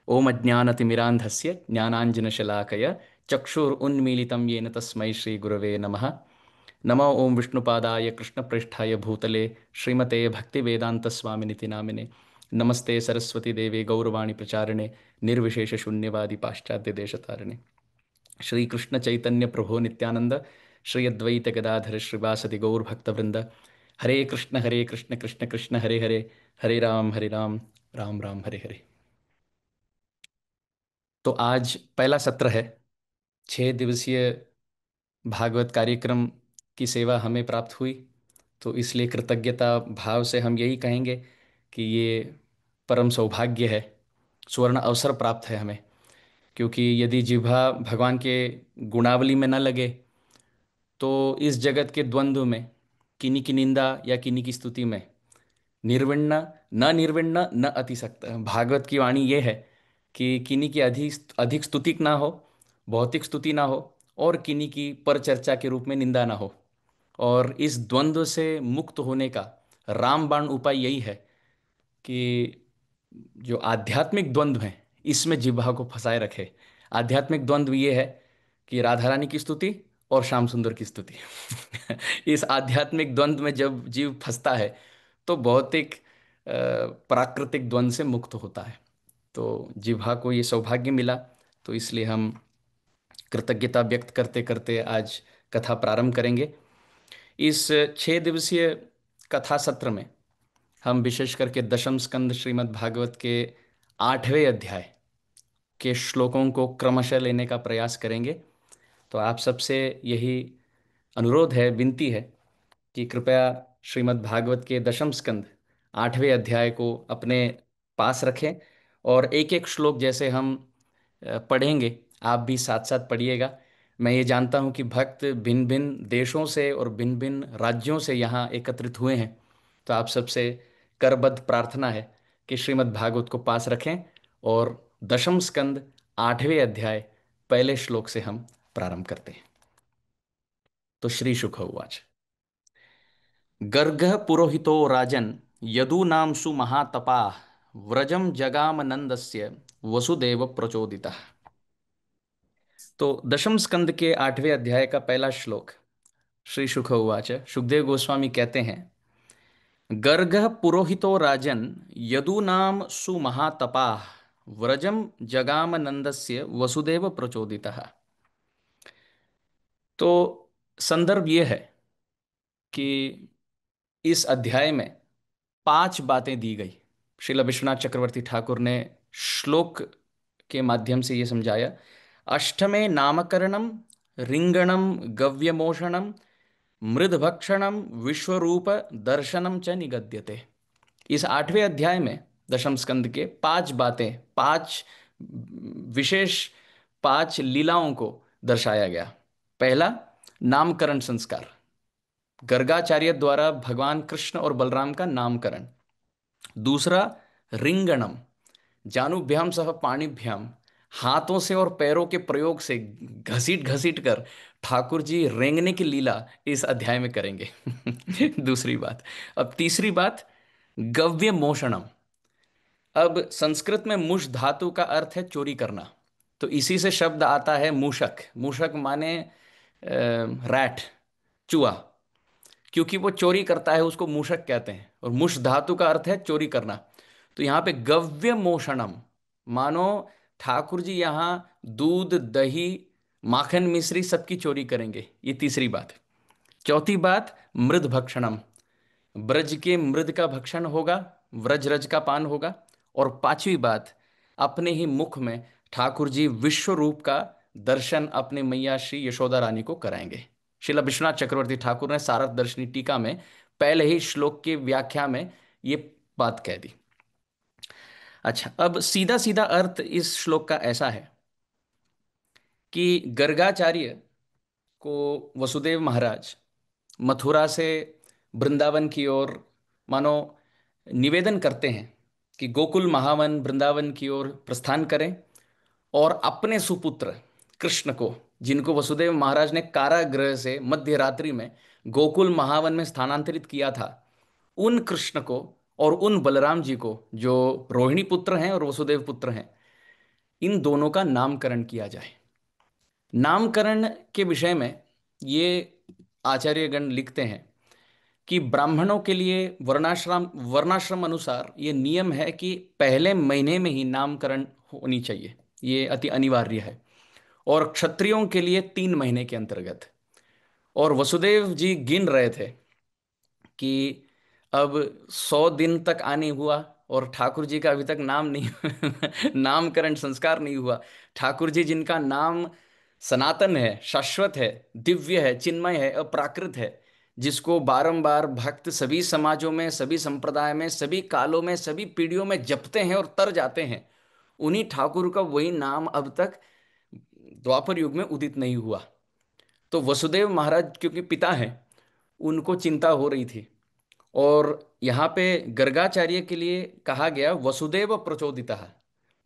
ओम अज्ञानतिमिरान्धस्य ज्ञानाञ्जनशलाकया चक्षुरुन्मीलितं येन तस्मै श्रीगुरवे नमः। नमो ओम विष्णुपादाय कृष्णप्रेष्ठाय भूतले श्रीमते भक्तिवेदान्तस्वामिनिति नामिने। नमस्ते सरस्वती देवे गौरवाणी प्रचारिणे निर्विशेषशून्यवादी पाश्चात्यदेशतारिणे। श्रीकृष्ण चैतन्य प्रभो नित्यानंद श्री अद्वैत गदाधर श्रीवासदि गौरभक्तवृंद। हरे कृष्ण कृष्ण कृष्ण हरे हरे, हरे राम राम राम हरे हरे। तो आज पहला सत्र है। 6 दिवसीय भागवत कार्यक्रम की सेवा हमें प्राप्त हुई, तो इसलिए कृतज्ञता भाव से हम यही कहेंगे कि ये परम सौभाग्य है, सुवर्ण अवसर प्राप्त है हमें। क्योंकि यदि जिह्वा भगवान के गुणावली में न लगे तो इस जगत के द्वंद्व में, किन्हीं की निंदा या किन्हीं की स्तुति में, निर्विण्ण न निर्विण्ण न अतिसक्त, भागवत की वाणी ये है कि किन्हीं की अधिक अधिक स्तुति ना हो, भौतिक स्तुति ना हो, और किन्हीं की पर चर्चा के रूप में निंदा ना हो। और इस द्वंद्व से मुक्त होने का रामबाण उपाय यही है कि जो आध्यात्मिक द्वंद्व है इसमें जिह्वा को फंसाए रखे। आध्यात्मिक द्वंद्व ये है कि राधा रानी की स्तुति और श्याम सुंदर की स्तुति। इस आध्यात्मिक द्वंद्व में जब जीव फंसता है तो भौतिक प्राकृतिक द्वंद्व से मुक्त होता है। तो जिह्वा को ये सौभाग्य मिला, तो इसलिए हम कृतज्ञता व्यक्त करते करते आज कथा प्रारंभ करेंगे। इस 6 दिवसीय कथा सत्र में हम विशेष करके दशम स्कंद श्रीमद् भागवत के 8वें अध्याय के श्लोकों को क्रमशः लेने का प्रयास करेंगे। तो आप सबसे यही अनुरोध है, विनती है कि कृपया श्रीमद् भागवत के दशम स्कंद 8वें अध्याय को अपने पास रखें, और एक एक श्लोक जैसे हम पढ़ेंगे आप भी साथ साथ पढ़िएगा। मैं ये जानता हूँ कि भक्त भिन्न भिन्न देशों से और भिन्न भिन्न राज्यों से यहाँ एकत्रित हुए हैं, तो आप सबसे करबद्ध प्रार्थना है कि श्रीमद् भागवत को पास रखें और दशम स्कंद 8वें अध्याय पहले श्लोक से हम प्रारंभ करते हैं। तो श्री शुक उवाच। गर्गः पुरोहितो राजन् यदूनांसु महातपाः व्रजं जगाम नंदस्य वसुदेव प्रचोदितः। तो दशम स्कंद के 8वें अध्याय का पहला श्लोक। श्री शुक उवाच, सुखदेव गोस्वामी कहते हैं, गर्गः पुरोहितो राजन् यदूनाम सुमहातपाः व्रजम जगाम नंदस्य वसुदेव प्रचोदितः। तो संदर्भ यह है कि इस अध्याय में 5 बातें दी गई। श्रील विश्वनाथ चक्रवर्ती ठाकुर ने श्लोक के माध्यम से ये समझाया। अष्टमे नामकरणम रिंगणम गव्यमोषणम मृदभक्षणम विश्वरूप दर्शनम च निगद्यते। इस 8वें अध्याय में दशम स्कंद के 5 बातें, 5 विशेष 5 लीलाओं को दर्शाया गया। पहला, नामकरण संस्कार, गर्गाचार्य द्वारा भगवान कृष्ण और बलराम का नामकरण। दूसरा, रिंगणम, जानुभ्याम सह पाणिभ्याम, हाथों से और पैरों के प्रयोग से घसीट घसीट कर ठाकुर जी रेंगने की लीला इस अध्याय में करेंगे। दूसरी बात। अब तीसरी बात, गव्य मोषणम। अब संस्कृत में मुष धातु का अर्थ है चोरी करना, तो इसी से शब्द आता है मूषक। मूषक माने रैट, चूहा। क्योंकि वो चोरी करता है उसको मूषक कहते हैं, और मुष धातु का अर्थ है चोरी करना। तो यहाँ पे गव्य मोषणम, मानो ठाकुर जी यहाँ दूध दही माखन मिश्री सबकी चोरी करेंगे, ये तीसरी बात। चौथी बात, मृद भक्षणम, ब्रज के मृद का भक्षण होगा, व्रज रज का पान होगा। और पांचवी बात, अपने ही मुख में ठाकुर जी विश्व रूप का दर्शन अपने मैया श्री यशोदा रानी को कराएंगे। श्रील विश्वनाथ चक्रवर्ती ठाकुर ने सारथ दर्शनी टीका में पहले ही श्लोक की व्याख्या में ये बात कह दी। अच्छा, अब सीधा सीधा अर्थ इस श्लोक का ऐसा है कि गर्गाचार्य को वसुदेव महाराज मथुरा से वृंदावन की ओर मानो निवेदन करते हैं कि गोकुल महावन वृंदावन की ओर प्रस्थान करें, और अपने सुपुत्र कृष्ण को, जिनको वसुदेव महाराज ने कारागृह से मध्य रात्रि में गोकुल महावन में स्थानांतरित किया था, उन कृष्ण को और उन बलराम जी को, जो रोहिणी पुत्र हैं और वसुदेव पुत्र हैं, इन दोनों का नामकरण किया जाए। नामकरण के विषय में ये आचार्यगण लिखते हैं कि ब्राह्मणों के लिए वर्णाश्रम अनुसार ये नियम है कि पहले महीने में ही नामकरण होनी चाहिए, ये अति अनिवार्य है। और क्षत्रियों के लिए 3 महीने के अंतर्गत। और वसुदेव जी गिन रहे थे कि अब 100 दिन तक आने हुआ और ठाकुर जी का अभी तक नाम नहीं नामकरण संस्कार नहीं हुआ। ठाकुर जी जिनका नाम सनातन है, शाश्वत है, दिव्य है, चिन्मय है, अप्राकृत है, जिसको बारंबार भक्त सभी समाजों में, सभी संप्रदाय में, सभी कालों में, सभी पीढ़ियों में जपते हैं और तर जाते हैं, उन्हीं ठाकुर का वही नाम अब तक द्वापर युग में उदित नहीं हुआ। तो वसुदेव महाराज क्योंकि पिता हैं, उनको चिंता हो रही थी। और यहाँ पे गर्गाचार्य के लिए कहा गया वसुदेव प्रचोदितः,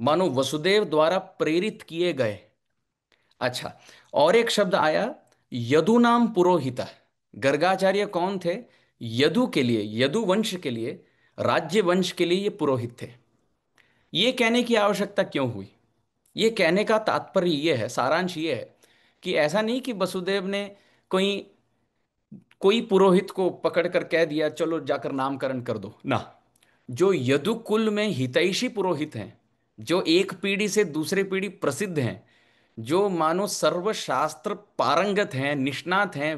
मानो वसुदेव द्वारा प्रेरित किए गए। अच्छा, और एक शब्द आया यदु नाम पुरोहित। गर्गाचार्य कौन थे? यदु के लिए, यदु वंश के लिए, राज्य वंश के लिए ये पुरोहित थे। ये कहने की आवश्यकता क्यों हुई? ये कहने का तात्पर्य ये है, सारांश ये है कि ऐसा नहीं कि वसुदेव ने कोई कोई पुरोहित को पकड़ कर कह दिया चलो जाकर नामकरण कर दो ना। जो यदुकुल में हितैषी पुरोहित हैं, जो एक पीढ़ी से दूसरे पीढ़ी प्रसिद्ध हैं, जो मानो सर्वशास्त्र पारंगत हैं, निष्णात हैं,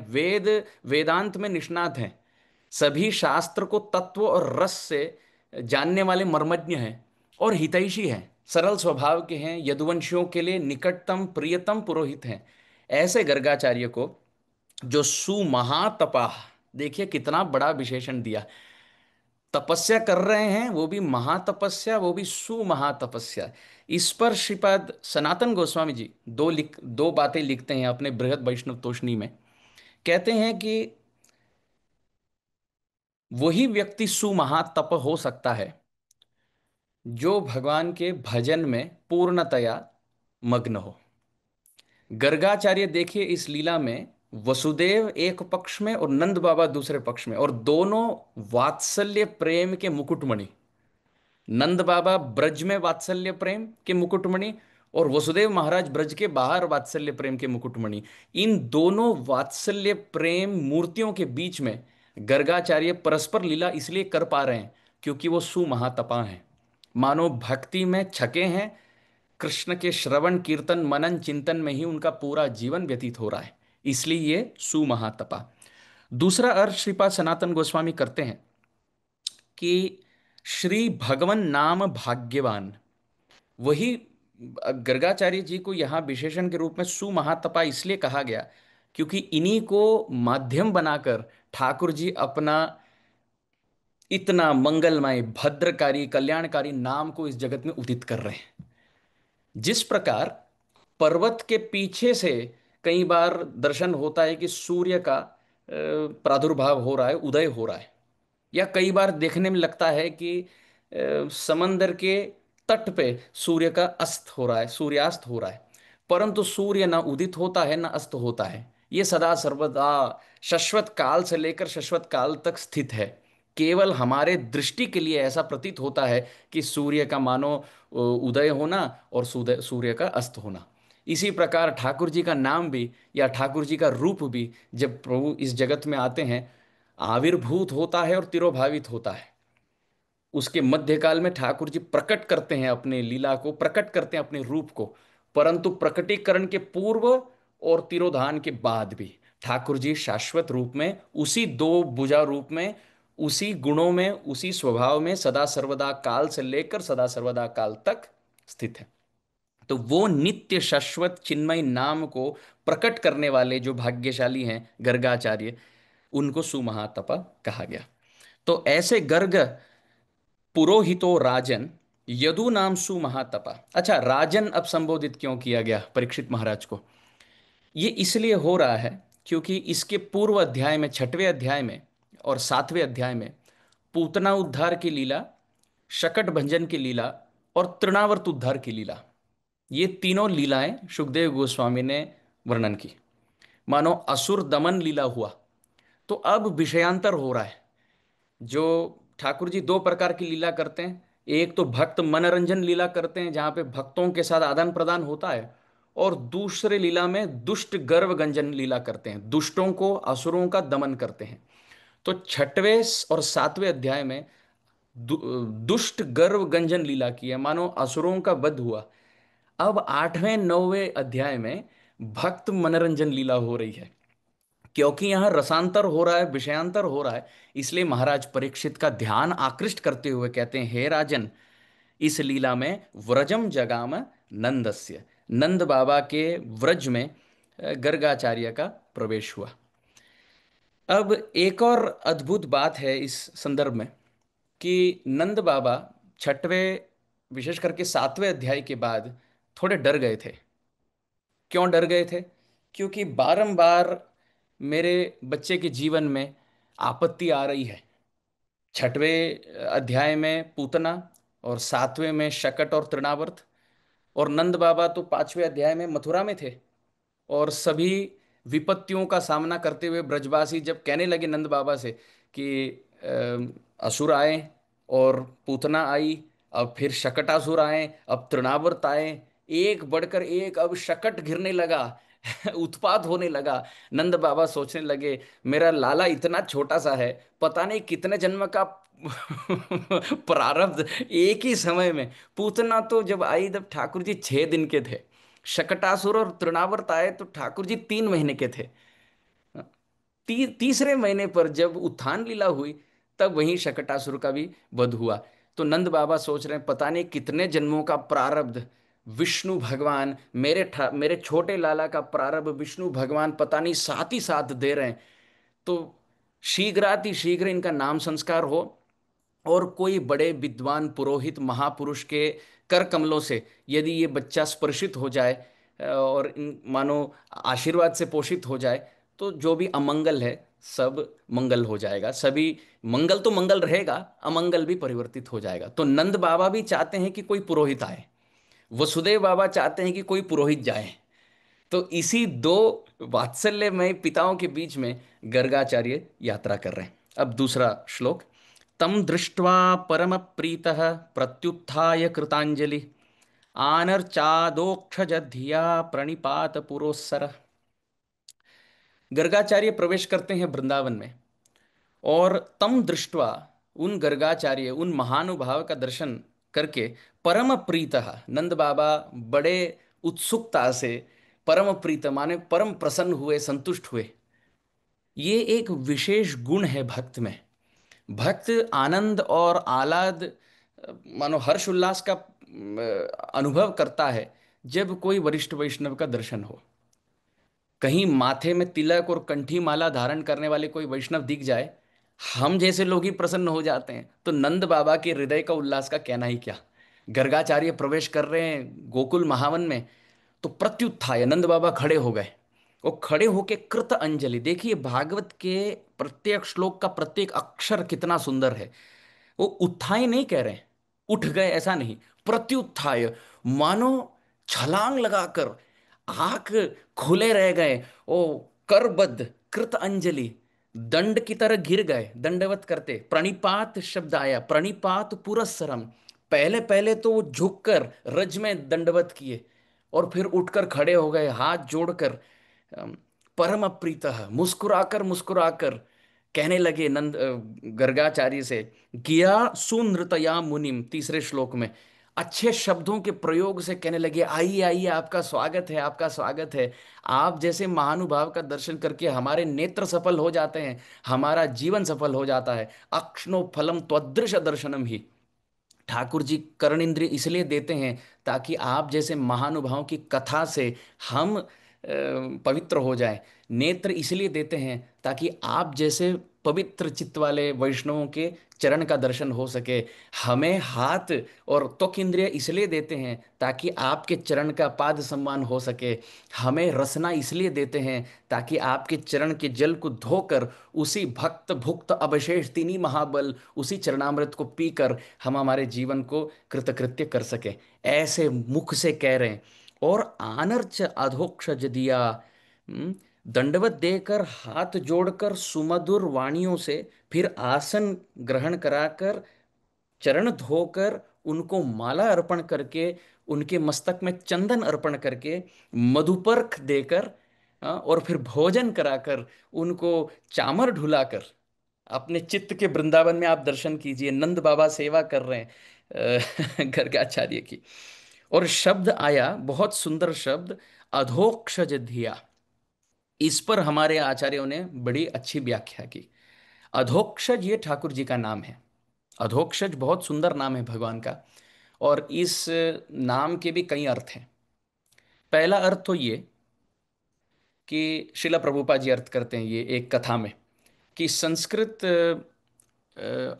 वेदांत में निष्णात हैं, सभी शास्त्र को तत्व और रस से जानने वाले मर्मज्ञ हैं और हितैषी हैं, सरल स्वभाव के हैं, यदुवंशियों के लिए निकटतम प्रियतम पुरोहित हैं, ऐसे गर्गाचार्य को जो सुमहातपा, देखिए कितना बड़ा विशेषण दिया, तपस्या कर रहे हैं, वो भी महातपस्या, वो भी सुमहातपस्या। इस पर श्रीपाद सनातन गोस्वामी जी दो बातें लिखते हैं अपने बृहद वैष्णव तोषणी में। कहते हैं कि वही व्यक्ति सुमहातप हो सकता है जो भगवान के भजन में पूर्णतया मग्न हो। गर्गाचार्य देखिए इस लीला में वसुदेव एक पक्ष में और नंद बाबा दूसरे पक्ष में, और दोनों वात्सल्य प्रेम के मुकुटमणि। नंद बाबा ब्रज में वात्सल्य प्रेम के मुकुटमणि और वसुदेव महाराज ब्रज के बाहर वात्सल्य प्रेम के मुकुटमणि। इन दोनों वात्सल्य प्रेम मूर्तियों के बीच में गर्गाचार्य परस्पर लीला इसलिए कर पा रहे हैं क्योंकि वो सुमहातपा हैं, मानो भक्ति में छके हैं, कृष्ण के श्रवण कीर्तन मनन चिंतन में ही उनका पूरा जीवन व्यतीत हो रहा है, इसलिए ये सुमहातपा। दूसरा अर्थ श्रीपाद सनातन गोस्वामी करते हैं कि श्री भगवन नाम भाग्यवान। वही गर्गाचार्य जी को यहाँ विशेषण के रूप में सुमहातपा इसलिए कहा गया क्योंकि इन्हीं को माध्यम बनाकर ठाकुर जी अपना इतना मंगलमय, भद्रकारी, कल्याणकारी नाम को इस जगत में उदित कर रहे हैं। जिस प्रकार पर्वत के पीछे से कई बार दर्शन होता है कि सूर्य का प्रादुर्भाव हो रहा है, उदय हो रहा है, या कई बार देखने में लगता है कि समंदर के तट पे सूर्य का अस्त हो रहा है, सूर्यास्त हो रहा है, परंतु सूर्य ना उदित होता है ना अस्त होता है, ये सदा सर्वदा शाश्वत काल से लेकर शाश्वत काल तक स्थित है। केवल हमारे दृष्टि के लिए ऐसा प्रतीत होता है कि सूर्य का मानो उदय होना और सूर्य का अस्त होना। इसी प्रकार ठाकुर जी का नाम भी या ठाकुर जी का रूप भी जब प्रभु इस जगत में आते हैं आविर्भूत होता है और तिरोभावित होता है। उसके मध्यकाल में ठाकुर जी प्रकट करते हैं अपने लीला को, प्रकट करते हैं अपने रूप को, परंतु प्रकटीकरण के पूर्व और तिरोधान के बाद भी ठाकुर जी शाश्वत रूप में, उसी दो भुजा रूप में, उसी गुणों में, उसी स्वभाव में सदा सर्वदा काल से लेकर सदा सर्वदा काल तक स्थित है। तो वो नित्य शाश्वत चिन्मय नाम को प्रकट करने वाले जो भाग्यशाली हैं गर्गाचार्य, उनको सुमहातपा कहा गया। तो ऐसे गर्ग पुरोहितो राजन यदु नाम सुमहातपा। अच्छा, राजन अब संबोधित क्यों किया गया परीक्षित महाराज को? ये इसलिए हो रहा है क्योंकि इसके पूर्व अध्याय में, 6वें अध्याय में और 7वें अध्याय में पूतना उद्धार की लीला, शकट भंजन की लीला और तृणावर्त उद्धार की लीला, ये तीनों लीलाएं सुखदेव गोस्वामी ने वर्णन की। मानो असुर दमन लीला हुआ, तो अब विषयांतर हो रहा है। जो ठाकुर जी दो प्रकार की लीला करते हैं, एक तो भक्त मनोरंजन लीला करते हैं जहां पे भक्तों के साथ आदान प्रदान होता है, और दूसरे लीला में दुष्ट गर्व गंजन लीला करते हैं, दुष्टों को असुरों का दमन करते हैं। तो छठवें और सातवें अध्याय में दु, दुष्ट गर्व गंजन लीला की है, मानो असुरों का वध हुआ। अब आठवें नौवें अध्याय में भक्त मनोरंजन लीला हो रही है, क्योंकि यहां रसांतर हो रहा है, विषयांतर हो रहा है। इसलिए महाराज परीक्षित का ध्यान आकृष्ट करते हुए कहते हैं, हे राजन, इस लीला में व्रजम जगाम नंदस्य, नंद बाबा के व्रज में गर्गाचार्य का प्रवेश हुआ। अब एक और अद्भुत बात है इस संदर्भ में कि नंद बाबा छठवें, विशेष करके सातवें अध्याय के बाद थोड़े डर गए थे। क्यों डर गए थे? क्योंकि बारंबार मेरे बच्चे के जीवन में आपत्ति आ रही है। छठवें अध्याय में पूतना, और सातवें में शकट और तृणावर्त, और नंद बाबा तो पांचवें अध्याय में मथुरा में थे। और सभी विपत्तियों का सामना करते हुए ब्रजवासी जब कहने लगे नंद बाबा से कि असुर आए और पूतना आई, अब फिर शकटासुर आए, अब तृणावर्त आए, एक बढ़कर एक, अब शकट घिरने लगा, उत्पात होने लगा। नंद बाबा सोचने लगे, मेरा लाला इतना छोटा सा है, पता नहीं कितने जन्म का प्रारब्ध एक ही समय में। पूतना तो जब आई तब ठाकुर जी 6 दिन के थे, शकटासुर और तृणावर्त आए तो ठाकुर जी 3 महीने के थे। तीसरे महीने पर जब उत्थान लीला हुई, तब वहीं शकटासुर का भी वध हुआ। तो नंद बाबा सोच रहे हैं, पता नहीं कितने जन्मों का प्रारब्ध विष्णु भगवान, मेरे छोटे लाला का प्रारब्ध विष्णु भगवान पता नहीं साथ ही साथ दे रहे हैं। तो शीघ्राति शीघ्र इनका नाम संस्कार हो, और कोई बड़े विद्वान पुरोहित महापुरुष के कर कमलों से यदि ये बच्चा स्पर्शित हो जाए, और मानो आशीर्वाद से पोषित हो जाए, तो जो भी अमंगल है सब मंगल हो जाएगा। सभी मंगल तो मंगल रहेगा, अमंगल भी परिवर्तित हो जाएगा। तो नंद बाबा भी चाहते हैं कि कोई पुरोहित आए, वसुदेव बाबा चाहते हैं कि कोई पुरोहित जाए। तो इसी दो वात्सल्यमय पिताओं के बीच में गर्गाचार्य यात्रा कर रहे हैं। अब दूसरा श्लोक। तम दृष्ट्वा परम प्रीतः प्रत्युत्थाय कृतांजलि आनर्चादोक्षजधिया प्रणिपात पुरोस्सर। गर्गाचार्य प्रवेश करते हैं वृंदावन में, और तम दृष्ट्वा, उन गर्गाचार्य, उन महानुभाव का दर्शन करके, परम प्रीतः, नंद बाबा बड़े उत्सुकता से, परम प्रीत माने परम प्रसन्न हुए, संतुष्ट हुए। ये एक विशेष गुण है भक्त में। भक्त आनंद और आह्लाद, मानो हर्ष उल्लास का अनुभव करता है जब कोई वरिष्ठ वैष्णव का दर्शन हो। कहीं माथे में तिलक और कंठी माला धारण करने वाले कोई वैष्णव दिख जाए, हम जैसे लोग ही प्रसन्न हो जाते हैं। तो नंद बाबा के हृदय का उल्लास का कहना ही क्या। गर्गाचार्य प्रवेश कर रहे हैं गोकुल महावन में, तो प्रत्युत्थाय नंद बाबा खड़े हो गए। वो खड़े होके कृत अंजलि, देखिए भागवत के प्रत्येक श्लोक का प्रत्येक अक्षर कितना सुंदर है। वो उत्थाय नहीं कह रहे, उठ गए ऐसा नहीं, प्रत्युत्थाय, मानो छलांग लगाकर आंख खुले रह गए, ओ करबद्ध, कृत अंजलि, दंड की तरह गिर गए, दंडवत करते। प्रणिपात शब्द आया, प्रणिपात पुरस्सरम, पहले पहले तो वो झुककर रज में दंडवत किए, और फिर उठकर खड़े हो गए हाथ जोड़कर, अम, परम प्रीतः, मुस्कुराकर मुस्कुराकर कहने लगे गर्गाचार्य से, गिया सुनृतया मुनिम, तीसरे श्लोक में अच्छे शब्दों के प्रयोग से कहने लगे, आइए आइए, आपका स्वागत है, आपका स्वागत है। आप जैसे महानुभाव का दर्शन करके हमारे नेत्र सफल हो जाते हैं, हमारा जीवन सफल हो जाता है। अक्ष्णो फलम त्वदृश दर्शनम ही, ठाकुर जी कर्णेंद्रिय इसलिए देते हैं ताकि आप जैसे महानुभावों की कथा से हम पवित्र हो जाएं। नेत्र इसलिए देते हैं ताकि आप जैसे पवित्र चित्त वाले वैष्णवों के चरण का दर्शन हो सके। हमें हाथ और त्वक इंद्रिय इसलिए देते हैं ताकि आपके चरण का पाद सम्मान हो सके। हमें रसना इसलिए देते हैं ताकि आपके चरण के जल को धोकर उसी भक्त भुक्त अवशेष तीनी महाबल उसी चरणामृत को पीकर हम हमारे जीवन को कृतकृत्य कर सके, ऐसे मुख से कह रहे हैं। और आनर्च अधोक्ष जदिया, दंडवत देकर हाथ जोड़कर सुमधुर वाणियों से फिर आसन ग्रहण कराकर चरण धोकर उनको माला अर्पण करके, उनके मस्तक में चंदन अर्पण करके, मधुपर्क देकर, और फिर भोजन कराकर, उनको चामर ढुलाकर, अपने चित्त के वृंदावन में आप दर्शन कीजिए, नंद बाबा सेवा कर रहे हैं गर्गाचार्य की। और शब्द आया, बहुत सुंदर शब्द, अधोक्षज धिया। इस पर हमारे आचार्यों ने बड़ी अच्छी व्याख्या की। अधोक्षज ये ठाकुर जी का नाम है। अधोक्षज बहुत सुंदर नाम है भगवान का। और इस नाम के भी कई अर्थ हैं। पहला अर्थ तो ये कि शिला प्रभुपा जी अर्थ करते हैं ये एक कथा में, कि संस्कृत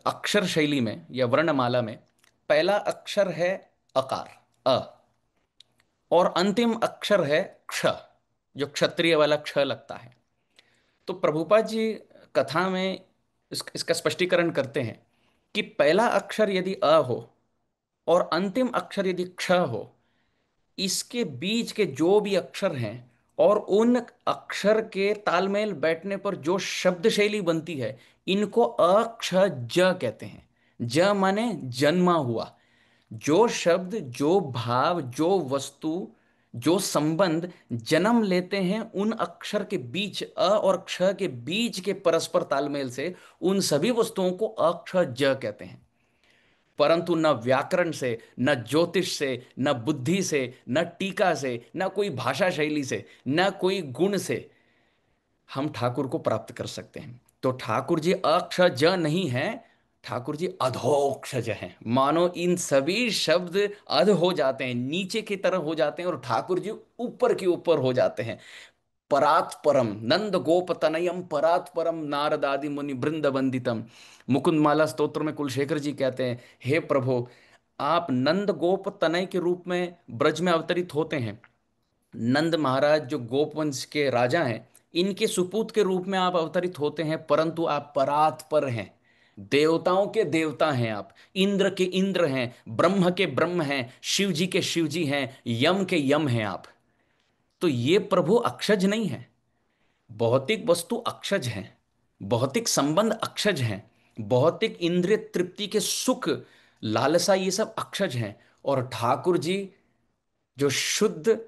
अक्षर शैली में या वर्णमाला में पहला अक्षर है अकार, अ, और अंतिम अक्षर है क्ष, जो क्षत्रिय वाला क्ष लगता है। तो प्रभुपाद जी कथा में इसका स्पष्टीकरण करते हैं कि पहला अक्षर यदि अ हो और अंतिम अक्षर यदि क्ष हो, इसके बीच के जो भी अक्षर हैं और उन अक्षर के तालमेल बैठने पर जो शब्द शैली बनती है, इनको अक्षज कहते हैं। ज माने जन्मा हुआ। जो शब्द, जो भाव, जो वस्तु, जो संबंध जन्म लेते हैं उन अक्षर के बीच, अ और क्ष के बीच के परस्पर तालमेल से, उन सभी वस्तुओं को अक्षज कहते हैं। परंतु न व्याकरण से, न ज्योतिष से, न बुद्धि से, न टीका से, न कोई भाषा शैली से, न कोई गुण से हम ठाकुर को प्राप्त कर सकते हैं। तो ठाकुर जी अक्षज नहीं है, ठाकुर जी अधोक्षज हैं। मानो इन सभी शब्द अध हो जाते हैं, नीचे की तरफ हो जाते हैं, और ठाकुर जी ऊपर के ऊपर हो जाते हैं। परात परम नंद गोप तनयम परात परम नारदादि मुनि वृंद वंदितम। मुकुंद माला स्तोत्र में कुलशेखर जी कहते हैं, हे प्रभु, आप नंद गोप तनय के रूप में ब्रज में अवतरित होते हैं। नंद महाराज जो गोपवंश के राजा हैं, इनके सुपूत के रूप में आप अवतरित होते हैं, परंतु आप परात पर हैं। देवताओं के देवता हैं आप, इंद्र के इंद्र हैं, ब्रह्म के ब्रह्म हैं, शिव जी के शिव जी हैं, यम के यम हैं आप। तो ये प्रभु अक्षज नहीं है। भौतिक वस्तु अक्षज हैं, भौतिक संबंध अक्षज हैं, भौतिक इंद्रिय तृप्ति के सुख, लालसा, ये सब अक्षज हैं। और ठाकुर जी जो शुद्ध,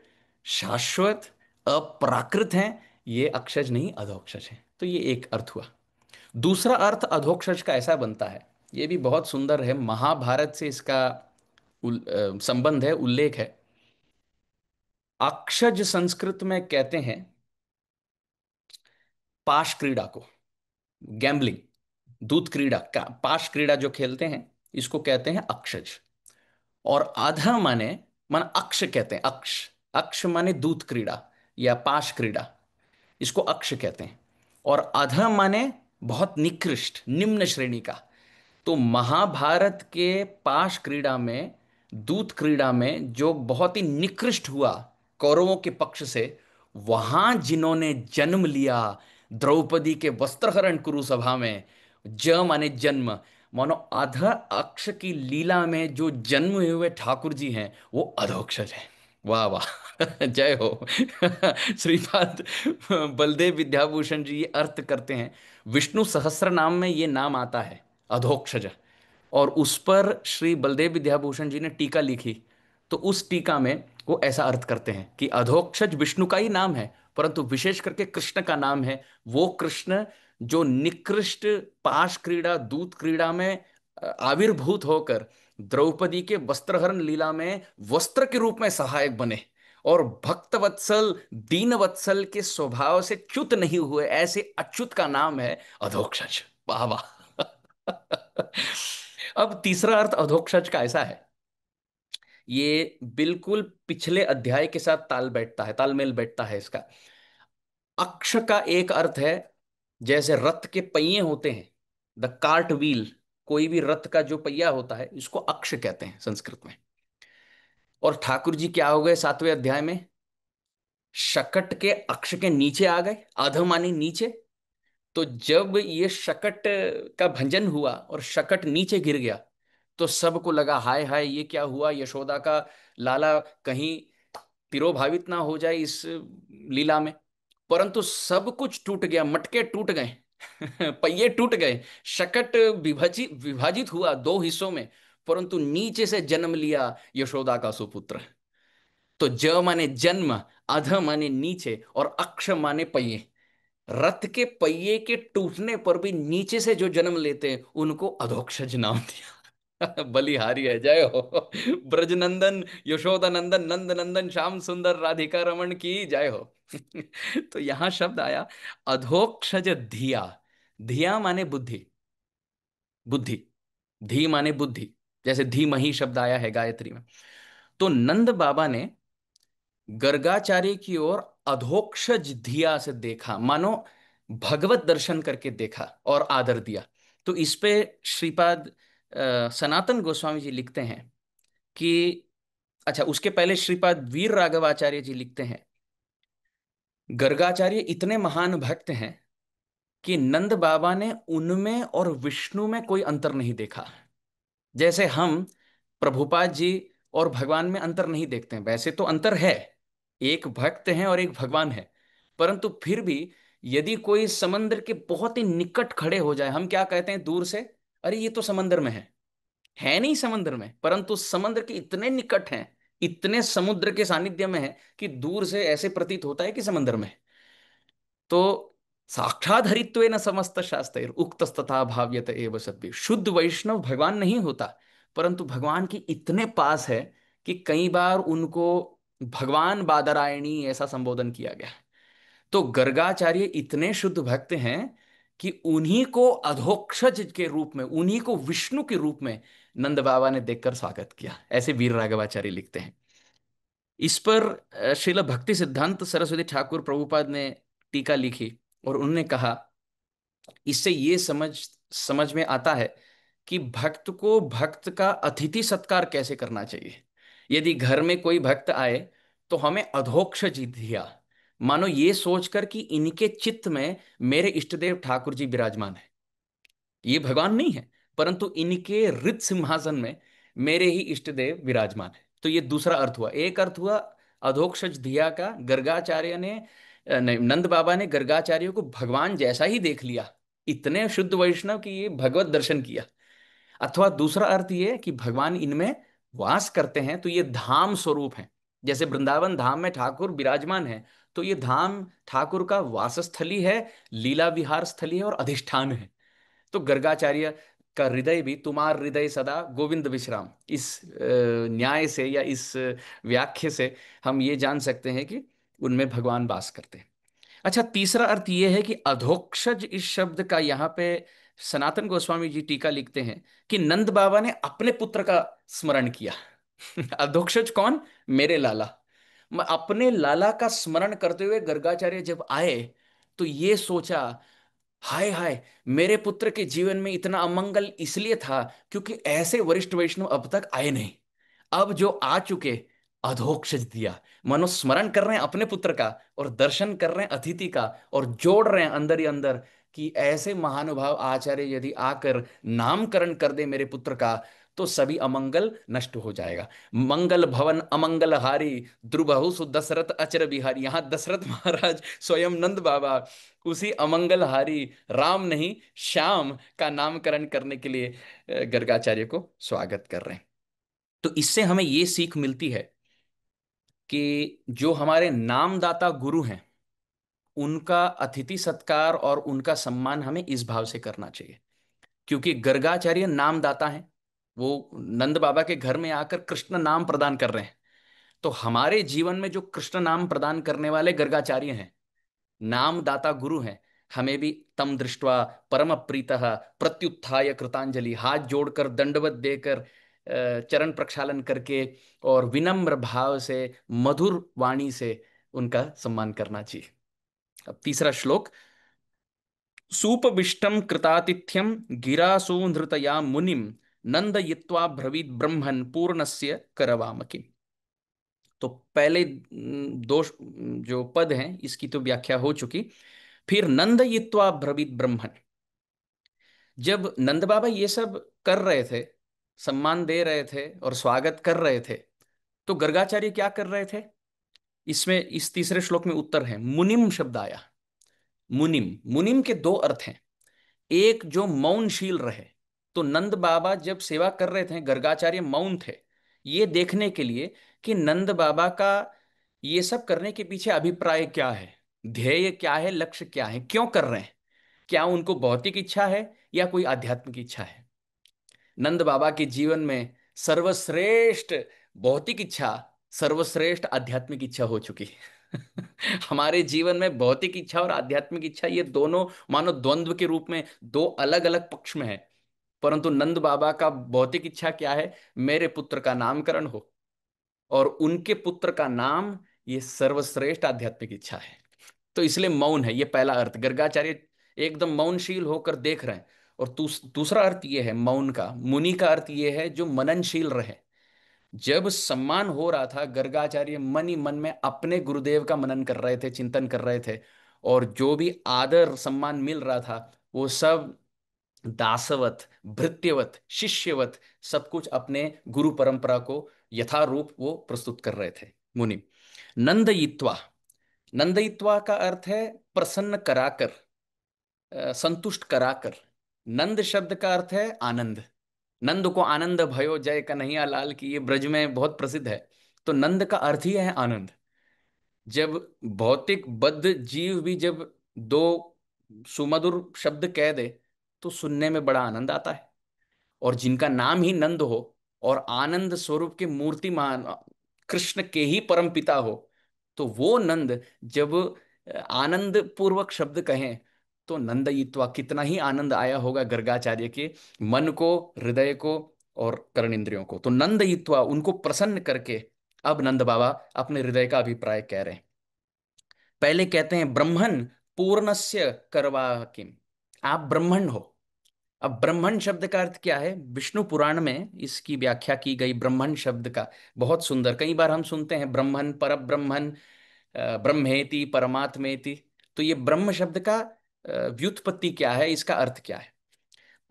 शाश्वत, अपराकृत हैं, ये अक्षज नहीं, अधोक्षज हैं। तो ये एक अर्थ हुआ। दूसरा अर्थ अधोक्षज का ऐसा बनता है, ये भी बहुत सुंदर है, महाभारत से इसका संबंध है, उल्लेख है। अक्षज संस्कृत में कहते हैं पाश क्रीड़ा को, गैम्बलिंग, दूत क्रीड़ा का, पाश क्रीड़ा जो खेलते हैं, इसको कहते हैं अक्षज। और आधा माने, मान अक्ष कहते हैं, अक्ष, अक्ष माने दूत क्रीड़ा या पाश क्रीड़ा, इसको अक्ष कहते हैं। और अध माने बहुत निकृष्ट, निम्न श्रेणी का। तो महाभारत के पाश क्रीड़ा में, दूत क्रीड़ा में जो बहुत ही निकृष्ट हुआ कौरवों के पक्ष से, वहां जिन्होंने जन्म लिया द्रौपदी के वस्त्रहरण कुरु सभा में, ज माने जन्म, मानो अध अक्ष की लीला में जो जन्म हुए ठाकुर जी हैं, वो अधोक्षज है। वाह वाह जय हो श्रीपाद बलदेव विद्याभूषण जी ये अर्थ करते हैं। विष्णु सहस्त्र नाम में ये नाम आता है, अधोक्षज। और उस पर श्री बलदेव विद्याभूषण जी ने टीका लिखी, तो उस टीका में वो ऐसा अर्थ करते हैं कि अधोक्षज विष्णु का ही नाम है, परंतु विशेष करके कृष्ण का नाम है। वो कृष्ण जो निकृष्ट पाश क्रीड़ा, दूत क्रीड़ा में आविर्भूत होकर द्रौपदी के वस्त्रहरण लीला में वस्त्र के रूप में सहायक बने, और भक्त वत्सल, दीन वत्सल के स्वभाव से च्युत नहीं हुए, ऐसे अच्युत का नाम है अधोक्षज। वाह वाह अब तीसरा अर्थ अधोक्षज का ऐसा है, ये बिल्कुल पिछले अध्याय के साथ ताल बैठता है, तालमेल बैठता है इसका। अक्ष का एक अर्थ है, जैसे रथ के पहिए होते हैं, द कार्ट व्हील, कोई भी रथ का जो पहिया होता है, इसको अक्ष कहते हैं संस्कृत में। और ठाकुर जी क्या हो गए सातवें अध्याय में, शकट के अक्ष के नीचे आ गए, अधमानी नीचे। तो जब ये शकट का भंजन हुआ और शकट नीचे गिर गया, तो सबको लगा हाय हाय ये क्या हुआ, यशोदा का लाला कहीं तिरोभावित ना हो जाए इस लीला में। परंतु सब कुछ टूट गया, मटके टूट गए पहिए टूट गए, शकट विभाजित विभाजित हुआ दो हिस्सों में। परंतु नीचे से जन्म लिया यशोदा का सुपुत्र। तो ज माने जन्म, अध माने नीचे, और अक्ष माने पहिए। रथ के पहिए के टूटने पर भी नीचे से जो जन्म लेते हैं उनको अधोक्षज नाम दिया। बलिहारी है, जय हो। ब्रजनंदन, यशोदा नंदन, नंद नंदन, श्याम सुंदर, राधिका रमन की जय हो। तो यहां शब्द आया अधोक्षज धिया। धिया माने बुद्धि, बुद्धि। धी माने बुद्धि, जैसे धीमहि शब्द आया है गायत्री में। तो नंद बाबा ने गर्गाचार्य की ओर अधोक्षज धिया से देखा, मानो भगवत दर्शन करके देखा और आदर दिया। तो इस पे श्रीपाद सनातन गोस्वामी जी लिखते हैं कि, अच्छा उसके पहले श्रीपाद वीर राघवाचार्य जी लिखते हैं, गर्गाचार्य इतने महान भक्त हैं कि नंद बाबा ने उनमें और विष्णु में कोई अंतर नहीं देखा। जैसे हम प्रभुपाद जी और भगवान में अंतर नहीं देखते हैं, वैसे तो अंतर है, एक भक्त है और एक भगवान है, परंतु फिर भी यदि कोई समंदर के बहुत ही निकट खड़े हो जाए, हम क्या कहते हैं दूर से, अरे ये तो समंदर में है नहीं समंदर में, परंतु समंदर के इतने निकट हैं, इतने समुद्र के सानिध्य में है कि दूर से ऐसे प्रतीत होता है कि समंदर में है। तो साक्षात हरित्वेन समस्त शास्त्र उक्तस्तथा भाव्यत एव सत्य, शुद्ध वैष्णव भगवान नहीं होता, परंतु भगवान की इतने पास है कि कई बार उनको भगवान बादरायणी ऐसा संबोधन किया गया। तो गर्गाचार्य इतने शुद्ध भक्त हैं कि उन्हीं को अधोक्षज के रूप में, उन्हीं को विष्णु के रूप में नंद बाबा ने देखकर स्वागत किया, ऐसे वीर राघवाचार्य लिखते हैं। इस पर श्रील भक्ति सिद्धांत सरस्वती ठाकुर प्रभुपाद ने टीका लिखी और उन्होंने कहा, इससे ये समझ में आता है कि भक्त को भक्त का अतिथि सत्कार कैसे करना चाहिए। यदि घर में कोई भक्त आए तो हमें अधोक्ष जी दिया, मानो ये सोचकर कि इनके चित्त में मेरे इष्टदेव ठाकुर जी विराजमान है, ये भगवान नहीं है, परंतु इनके हृद सिंहासन में मेरे ही इष्ट देव विराजमान है। तो ये दूसरा अर्थ हुआ। एक अर्थ हुआ अधोक्षज धिया का, गर्गाचार्य ने नहीं, नंद बाबा ने गर्गाचार्य को भगवान जैसा ही देख लिया, इतने शुद्ध वैष्णव कि ये भगवत दर्शन किया। अथवा दूसरा अर्थ ये कि भगवान इनमें वास करते हैं, तो ये धाम स्वरूप है। जैसे वृंदावन धाम में ठाकुर विराजमान है, तो ये धाम ठाकुर का वासस्थली है, लीला विहार स्थली है और अधिष्ठान है। तो गर्गाचार्य का हृदय भी, तुम्हार हृदय सदा गोविंद विश्राम, इस न्याय से या इस व्याख्या से हम ये जान सकते हैं कि उनमें भगवान वास करते हैं। अच्छा, तीसरा अर्थ ये है कि अधोक्षज इस शब्द का यहाँ पे सनातन गोस्वामी जी टीका लिखते हैं कि नंद बाबा ने अपने पुत्र का स्मरण किया। अधोक्षज कौन? मेरे लाला। मैं अपने लाला का स्मरण करते हुए गर्गाचार्य जब आए तो ये सोचा, हाय हाय, मेरे पुत्र के जीवन में इतना अमंगल इसलिए था क्योंकि ऐसे वरिष्ठ वैष्णव अब तक आए नहीं। अब जो आ चुके, अधोक्षज दिया, मनो स्मरण कर रहे हैं अपने पुत्र का और दर्शन कर रहे हैं अतिथि का, और जोड़ रहे हैं अंदर ही अंदर कि ऐसे महानुभाव आचार्य यदि आकर नामकरण कर दे मेरे पुत्र का तो सभी अमंगल नष्ट हो जाएगा। मंगल भवन अमंगल हारी, द्रुबहु सु दशरथ अचर बिहारी। यहाँ दशरथ महाराज स्वयं नंद बाबा उसी अमंगलहारी राम नहीं श्याम का नामकरण करने के लिए गर्गाचार्य को स्वागत कर रहे हैं। तो इससे हमें ये सीख मिलती है कि जो हमारे नामदाता गुरु हैं उनका अतिथि सत्कार और उनका सम्मान हमें इस भाव से करना चाहिए, क्योंकि गर्गाचार्य नामदाता हैं। वो नंद बाबा के घर में आकर कृष्ण नाम प्रदान कर रहे हैं। तो हमारे जीवन में जो कृष्ण नाम प्रदान करने वाले गर्गाचार्य हैं, नामदाता गुरु हैं, हमें भी तम दृष्ट्वा परम प्रीतः प्रत्युत्थाय कृतांजलि, हाथ जोड़कर दंडवत देकर चरण प्रक्षालन करके और विनम्र भाव से मधुर वाणी से उनका सम्मान करना चाहिए। अब तीसरा श्लोक, सूपविष्टम कृतातिथ्यम गिरासूनृतया मुनिम नंदयित्वा ब्रवीत ब्रह्मन् पूर्णस्य करवामकिम। तो पहले जो पद हैं इसकी तो व्याख्या हो चुकी। फिर नंदयित्वा ब्रवीत ब्रह्मन्, जब नंद बाबा ये सब कर रहे थे, सम्मान दे रहे थे और स्वागत कर रहे थे, तो गर्गाचार्य क्या कर रहे थे? इसमें इस तीसरे श्लोक में उत्तर है, मुनिम शब्द आया। मुनिम, मुनिम के दो अर्थ हैं। एक जो मौनशील रहे, तो नंद बाबा जब सेवा कर रहे थे, गर्गाचार्य मौन थे, ये देखने के लिए कि नंद बाबा का ये सब करने के पीछे अभिप्राय क्या है, ध्येय क्या है, लक्ष्य क्या है, क्यों कर रहे हैं। क्या उनको भौतिक इच्छा है या कोई आध्यात्मिक इच्छा है। नंद बाबा के जीवन में सर्वश्रेष्ठ भौतिक इच्छा सर्वश्रेष्ठ आध्यात्मिक इच्छा हो चुकी है। हमारे जीवन में भौतिक इच्छा और आध्यात्मिक इच्छा ये दोनों मानो द्वंद्व के रूप में दो अलग अलग पक्ष में है। परंतु नंद बाबा का भौतिक इच्छा क्या है, मेरे पुत्र का नामकरण हो, और उनके पुत्र का नाम, ये सर्वश्रेष्ठ आध्यात्मिक इच्छा है। तो इसलिए मौन है, ये पहला अर्थ। गर्गाचार्य एकदम मौनशील होकर देख रहे हैं। और दूसरा अर्थ ये है मौन का, मुनि का अर्थ ये है जो मननशील रहे। जब सम्मान हो रहा था, गर्गाचार्य मन ही मन में अपने गुरुदेव का मनन कर रहे थे, चिंतन कर रहे थे। और जो भी आदर सम्मान मिल रहा था, वो सब दासवत, भृत्यवत, शिष्यवत, सब कुछ अपने गुरु परंपरा को यथारूप वो प्रस्तुत कर रहे थे मुनि। नंदयित्वा, नंदयित्वा का अर्थ है प्रसन्न कराकर, संतुष्ट कराकर। नंद शब्द का अर्थ है आनंद। नंद को आनंद भयो जय कन्हैया लाल की, ये ब्रज में बहुत प्रसिद्ध है। तो नंद का अर्थ ही है आनंद। जब भौतिक बद्ध जीव भी जब दो सुमधुर शब्द कह दे, तो सुनने में बड़ा आनंद आता है। और जिनका नाम ही नंद हो, और आनंद स्वरूप के मूर्तिमान कृष्ण के ही परम पिता हो, तो वो नंद जब आनंद पूर्वक शब्द कहें, तो नंदयित्वा, कितना ही आनंद आया होगा गर्गाचार्य के मन को, हृदय को और कर्णेंद्रियों को। तो नंदयित्वा, उनको प्रसन्न करके अब नंद बाबा अपने हृदय का अभिप्राय कह रहे हैं। पहले कहते हैं ब्रह्मन पूर्णस्य करवा किम, आप ब्रह्मण हो। अब ब्रह्मण शब्द का अर्थ क्या है, विष्णु पुराण में इसकी व्याख्या की गई ब्रह्मण शब्द का, बहुत सुंदर। कई बार हम सुनते हैं ब्रह्मन, पर ब्रह्मन, ब्रह्मेति परमात्मेति। तो ये ब्रह्म शब्द का व्युत्पत्ति क्या है, इसका अर्थ क्या है।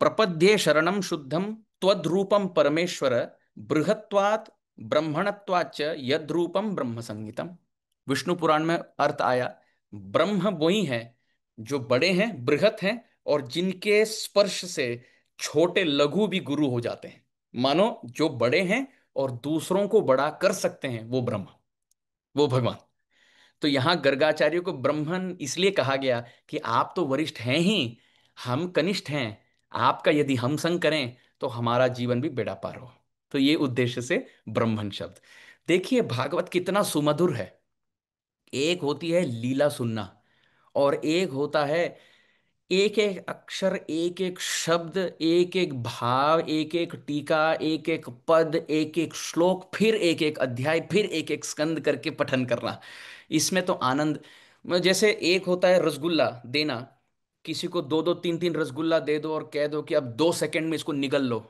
प्रपद्ये शरणम शुद्धम त्वद्रूपम परमेश्वर, बृहत्वात् ब्रह्मणत्वाच्च यद्रूपम ब्रह्म संगीतम। विष्णु पुराण में अर्थ आया, ब्रह्म वही है जो बड़े हैं, बृहत हैं, और जिनके स्पर्श से छोटे लघु भी गुरु हो जाते हैं। मानो जो बड़े हैं और दूसरों को बड़ा कर सकते हैं, वो ब्रह्म, वो भगवान। तो यहां गर्गाचार्य को ब्रह्मन इसलिए कहा गया कि आप तो वरिष्ठ हैं ही, हम कनिष्ठ हैं। आपका यदि हम संग करें तो हमारा जीवन भी बेड़ा पार हो। तो ये उद्देश्य से ब्रह्मन शब्द। देखिए भागवत कितना सुमधुर है। एक होती है लीला सुनना, और एक होता है एक एक अक्षर, एक एक शब्द, एक एक भाव, एक एक टीका, एक एक पद, एक एक श्लोक, फिर एक एक अध्याय, फिर एक एक स्कंद करके पठन करना। इसमें तो आनंद, जैसे एक होता है रसगुल्ला देना, किसी को दो दो तीन तीन रसगुल्ला दे दो और कह दो कि अब 2 सेकंड में इसको निगल लो।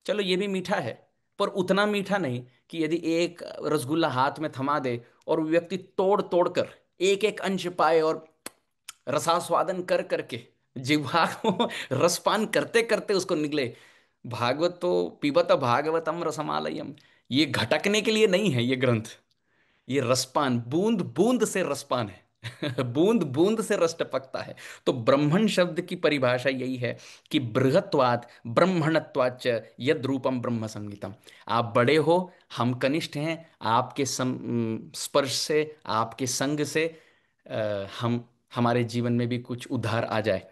चलो ये भी मीठा है, पर उतना मीठा नहीं कि यदि एक रसगुल्ला हाथ में थमा दे और वो व्यक्ति तोड़ तोड़ कर एक एक अंश पाए, और रसास्वादन कर करके जिह्वा को रसपान करते करते उसको निगले। भागवत तो पिबत भागवतम रसमालयम, ये घटकने के लिए नहीं है ये ग्रंथ। ये रसपान, बूंद बूंद से रसपान है। बूंद बूंद से रस टपकता है। तो ब्रह्मण शब्द की परिभाषा यही है कि बृहत्वात् ब्रह्मणत्वाच्च यद रूपम ब्रह्म संगीतम। आप बड़े हो, हम कनिष्ठ हैं। आपके स्पर्श से, आपके संग से हम, हमारे जीवन में भी कुछ उद्धार आ जाए।